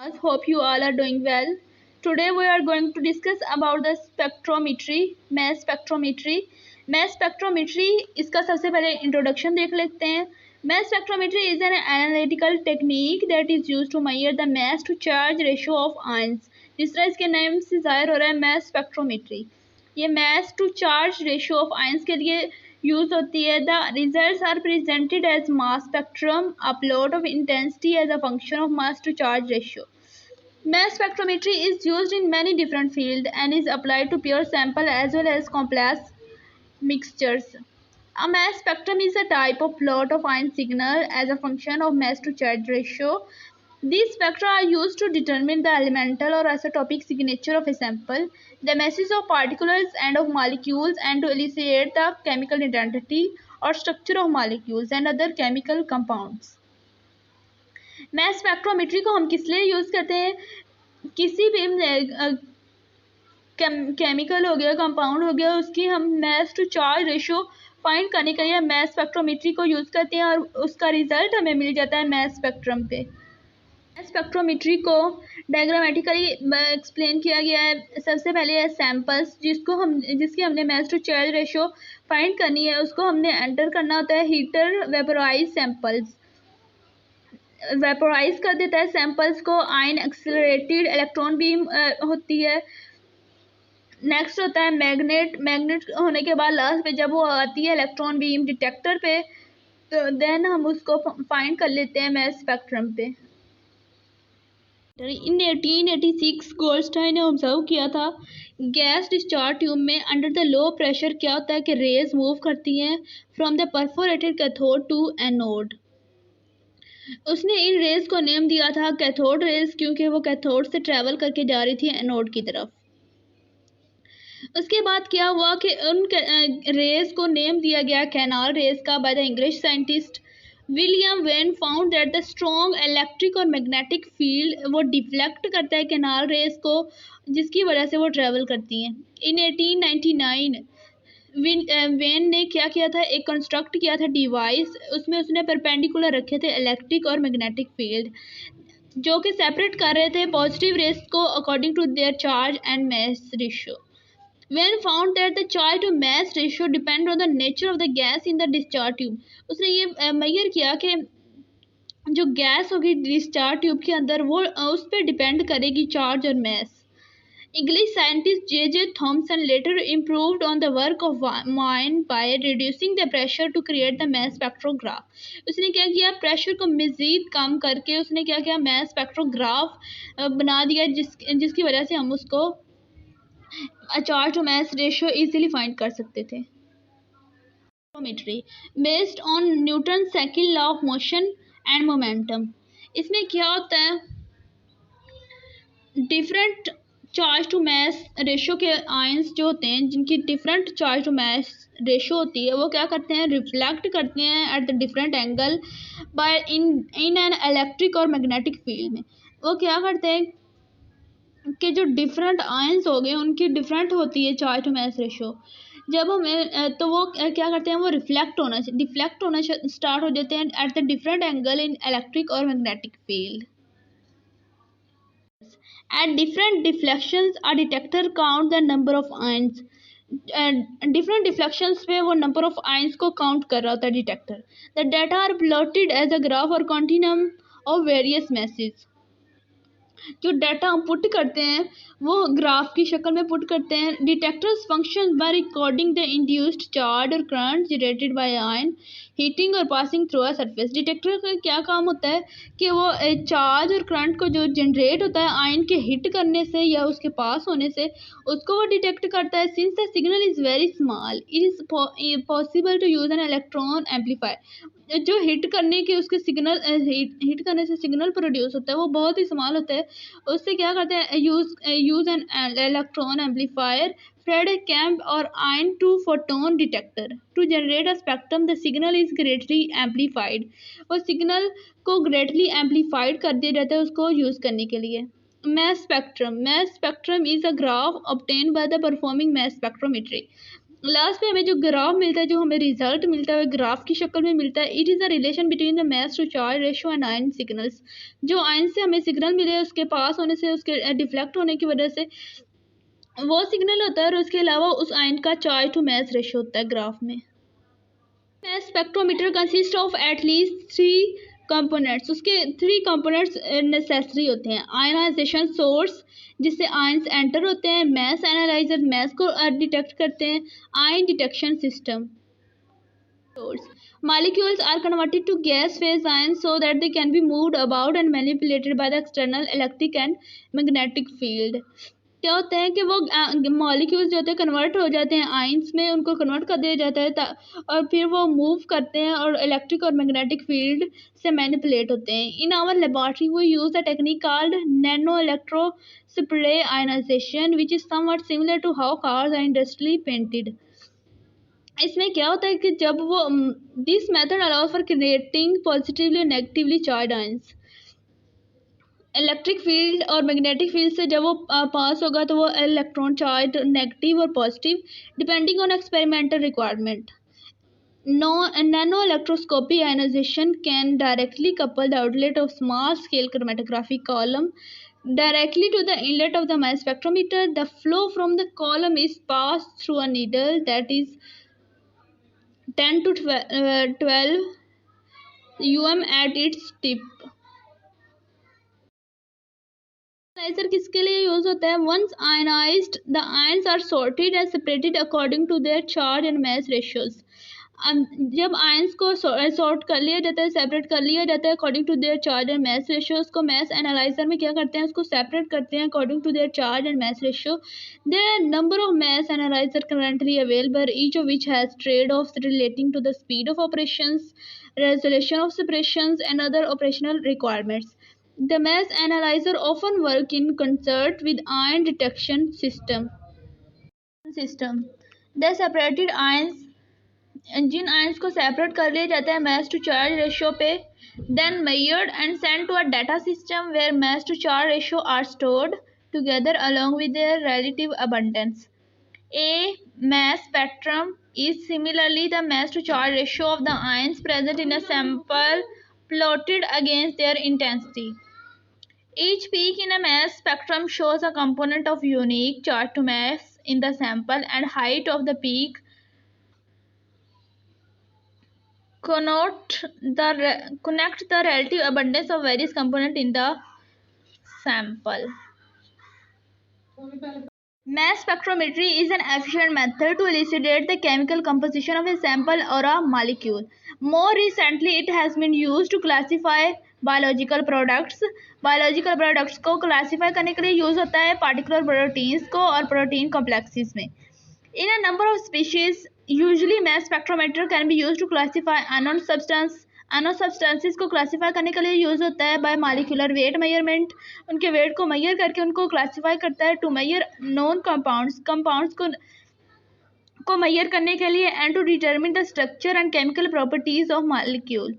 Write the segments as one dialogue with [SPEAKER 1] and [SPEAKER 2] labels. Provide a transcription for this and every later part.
[SPEAKER 1] I hope you all are doing well. Today we are going to discuss about the spectrometry, mass spectrometry. Mass spectrometry इसका सबसे पहले introduction देख लेते हैं. Mass spectrometry is an analytical technique that is used to measure the mass to charge ratio of ions. जिस तरह इसके नाम से जाहिर हो रहा है mass spectrometry. ये mass to charge ratio of ions के लिए यूज होती है. The results are presented as mass spectrum, a plot of intensity as a function of mass to charge ratio. Mass spectrometry is used in many different fields and is applied to pure sample as well as complex mixtures. A mass spectrum is a type of plot of ion signal as a function of mass to charge ratio. These spectra are used to determine the elemental or isotopic signature of a sample, the masses of particles and of molecules, and to elucidate the chemical identity or structure of molecules and other chemical compounds. Mass spectrometry को हम किस लिए use करते हैं? किसी भी chemical हो गया, कंपाउंड हो गया, उसकी हम mass to charge ratio find करने के लिए मैस स्पेक्ट्रोमेट्री को यूज़ करते हैं और उसका रिजल्ट हमें मिल जाता है मैस स्पेक्ट्रम पे. स्पेक्ट्रोमेट्री को डायग्रामेटिकली एक्सप्लेन किया गया है. सबसे पहले है सैंपल्स, जिसकी हमने mass to charge ratio find करनी है. उसको हमने एंटर करना होता है. हीटर वेपोराइज सैंपल्स, वेपोराइज कर देता है सैंपल्स को. आयन एक्सेलरेटेड इलेक्ट्रॉन बीम होती है. नेक्स्ट होता है मैग्नेट. मैग्नेट होने के बाद लास्ट पे जब वो आती है इलेक्ट्रॉन बीम डिटेक्टर पे, तो देन हम उसको फाइंड कर लेते हैं मैस स्पेक्ट्रम पे. इन 1886 गोल्डस्टाइन ने ऑब्जर्व किया था गैस डिस्चार्ज ट्यूब में अंडर द लो प्रेशर क्या होता है कि रेज मूव करती हैं from the perforated cathode to anode. उसने इन रेज को नेम दिया था कैथोड रेज, क्योंकि वो कैथोड से ट्रैवल करके जा रही थी एनोड की तरफ. उसके बाद क्या हुआ कि उन रेज को नेम दिया गया कैनाल रेज का by the English scientist William when. Found that the strong electric और मैग्नेटिक फील्ड वो डिफ्लेक्ट करता है कैनाल रेज को, जिसकी वजह से वो ट्रैवल करती हैं. इन 1899 वेन ने क्या किया था, एक कंस्ट्रक्ट किया था डिवाइस. उसमें उसने परपेंडिकुलर रखे थे इलेक्ट्रिक और मैग्नेटिक फील्ड, जो कि सेपरेट कर रहे थे पॉजिटिव रेज को according to their charge and mass ratio. When found that the charge to mass ratio depend on the nature of the gas in the discharge tube. उसने ये major किया कि जो गैस होगी डिस्चार्ज ट्यूब के अंदर वो उस पर डिपेंड करेगी चार्ज और मास. English scientist J.J. Thomson later improved on the work of Wien by reducing the pressure to create the mass spectrograph. उसने क्या किया, प्रेशर को मज़ीद कम करके उसने क्या किया, mass spectrograph बना दिया, जिसकी वजह से हम उसको charge to mass ratio easily find कर सकते थे. Spectrometry based on Newton second law of motion and momentum. इसमें क्या होता है, different charge to mass ratio के आयंस जो होते हैं, जिनकी different charge to mass ratio होती है, वो क्या करते हैं, रिफ्लेक्ट करते हैं at the different angle by in an electric और मैग्नेटिक फील्ड में. वो क्या करते हैं कि जो डिफरेंट आयंस हो गए उनकी डिफरेंट होती है चार्ज टू मास रेशियो. जब हमें तो वो क्या करते हैं, वो डिफ्लेक्ट होना स्टार्ट हो जाते हैं at the different angle in electric और magnetic field. At different deflections a detector count the number of ions. Different deflections पे वो नंबर ऑफ आयंस को काउंट कर रहा होता है detector. The data are plotted as a graph और continuum of various masses. जो डाटा हम पुट करते हैं वो ग्राफ की शक्ल में पुट करते हैं. Detectors function by recording the induced charge और current generated by ion heating और passing through a surface. Detector का क्या काम होता है कि वो चार्ज और करंट को जो जनरेट होता है आयन के हिट करने से या उसके पास होने से, उसको वो डिटेक्ट करता है. Since the signal is very small it is possible to use an electron amplifier. जो हिट करने के उसके सिग्नल हिट करने से सिग्नल प्रोड्यूस होता है वो बहुत ही स्मॉल होता है. उससे क्या करते हैं, use an electron amplifier fed a camp or ion to photon detector to generate a spectrum. The signal is greatly amplified. और सिग्नल को greatly amplified कर दिया जाता है उसको यूज़ करने के लिए. Mass spectrum. Mass spectrum is a graph obtained by the performing mass spectrometry. Last में हमें जो ग्राफ मिलता है, जो हमें रिजल्ट मिलता है, ग्राफ की शक्ल में मिलता है। It is a relation between the mass to charge ratio and ion signals. जो आयन से हमें सिग्नल मिले, उसके पास होने से, उसके डिफ्लेक्ट होने की वजह से वो सिग्नल होता है, और उसके अलावा उस आयन का चार्ज टू मास रेशियो होता है ग्राफ में। मास spectrometer consist of at least 3 components. उसके 3 कंपोनेंट्स नेसेसरी होते हैं। आयनाइजेशन सोर्स, जिससे आयंस एंटर होते हैं। मास एनालाइजर, मास को डिटेक्ट करते हैं। Ion detection system source. Molecules are converted to gas phase ions so that they can be moved about and manipulated by the external electric and magnetic field. क्या होता है कि वो मॉलिक्यूल्स जो होते हैं कन्वर्ट हो जाते हैं आयंस में, उनको कन्वर्ट कर दिया जाता है और फिर वो मूव करते हैं और इलेक्ट्रिक और मैग्नेटिक फील्ड से मैनिपुलेट होते हैं। In our laboratory we use the technique called nano electro spray ionization which is somewhat similar to how cars are industrially painted. इसमें क्या होता है कि जब वो this method allows for creating positively और negatively charge ions. Electric field और magnetic field से जब वो पास होगा तो वो इलेक्ट्रॉन चार्ज नेगेटिव और positive depending on experimental requirement. Nano electroscopy ionization can directly couple the outlet of small scale chromatography column directly to the inlet of the mass spectrometer. The flow from the column is passed through a needle that is 10 to 12 at its tip. Analyzer किसके लिए use होता है? Once ionized, the ions are sorted and separated according to their charge and mass ratios. जब ions को sort कर लिया जाता है, सेपरेट कर लिया जाता है according to their charge and mass ratio. उसको मास एनालाइजर में क्या करते हैं, उसको सेपरेट करते हैं according to their charge and mass ratio. There are number of mass analyser currently available, each of which has trade off relating to the speed of operations, resolution of separations and other operational requirements. The mass analyzer often work in concert with ion detection system. The separated ions, जिन ions को separate कर लिया जाता है mass to charge ratio पे, then measured and send to a data system where mass to charge ratio are stored together along with their relative abundance. A mass spectrum is similarly the mass to charge ratio of the ions present in a sample plotted against their intensity. Each peak in a mass spectrum shows a component of unique charge to mass in the sample, and height of the peak connect the relative abundance of various components in the sample. Mass spectrometry is an efficient method to elucidate the chemical composition of a sample or a molecule. More recently, it has been used to classify biological products. Biological products को classify करने के लिए use होता है particular proteins को और protein complexes में. In a number of species, usually mass spectrometer can be used to classify unknown substances को क्लासीफाई करने के लिए यूज होता है बाय मॉलिक्यूलर वेट मेजरमेंट। उनके वेट को मेजर करके उनको क्लासीफाई करता है। टू मेजर नॉन कंपाउंड्स को मेजर करने के लिए, and to determine the structure and chemical properties of molecule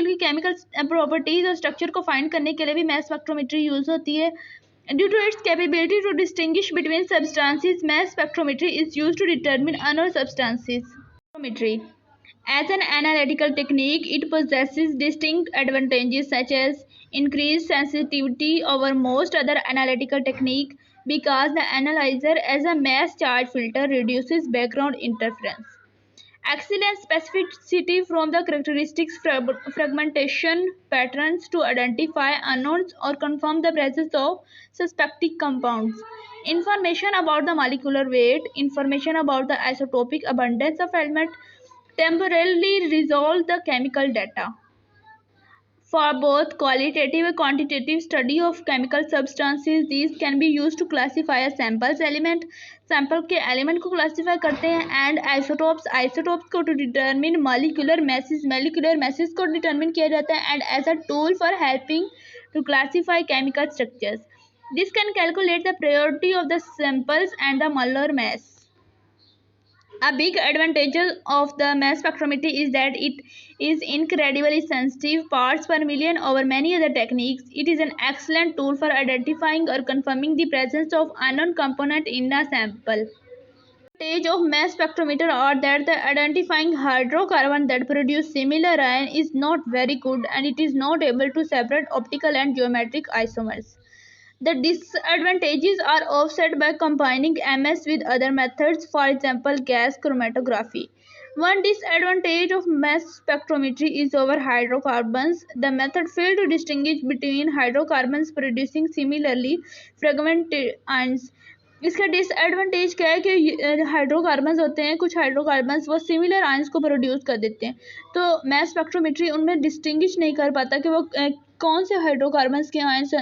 [SPEAKER 1] की केमिकल प्रॉपर्टीज और स्ट्रक्चर को फाइंड करने के लिए भी मास स्पेक्ट्रोमेट्री यूज होती है। Due to its capability to distinguish between substances, mass spectrometry is used to determine unknown substances. Spectrometry. As an analytical technique, it possesses distinct advantages such as increased sensitivity over most other analytical techniques because the analyzer as a mass charge filter reduces background interference. Excellent specificity from the characteristics fragmentation patterns to identify unknowns or confirm the presence of suspected compounds. Information about the molecular weight, information about the isotopic abundance of element temporarily resolve the chemical data. For both qualitative and quantitative study of chemical substances, these can be used to classify a sample's element. Sample के element को classify करते हैं, and isotopes को to determine molecular masses को determine किया जाता है, and as a tool for helping to classify chemical structures. This can calculate the priority of the samples and the molar mass. A big advantage of the mass spectrometry is that it is incredibly sensitive, parts per million over many other techniques. It is an excellent tool for identifying or confirming the presence of unknown component in a sample. disadvantage of mass spectrometer are that the identifying hydrocarbon that produce similar ion is not very good and it is not able to separate optical and geometric isomers. The disadvantages are offset by combining MS with other methods, for example, gas chromatography. One disadvantage of mass spectrometry is over hydrocarbons. The method fails to distinguish between hydrocarbons producing similarly fragmented ions. इसका disadvantage क्या है कि hydrocarbons होते हैं, कुछ hydrocarbons वो similar ions को produce कर देते हैं, तो मैस स्पेक्ट्रोमेट्री उनमें डिस्टिंग्विश नहीं कर पाता कि वो कौन से हाइड्रोकार्बन्स के आयंस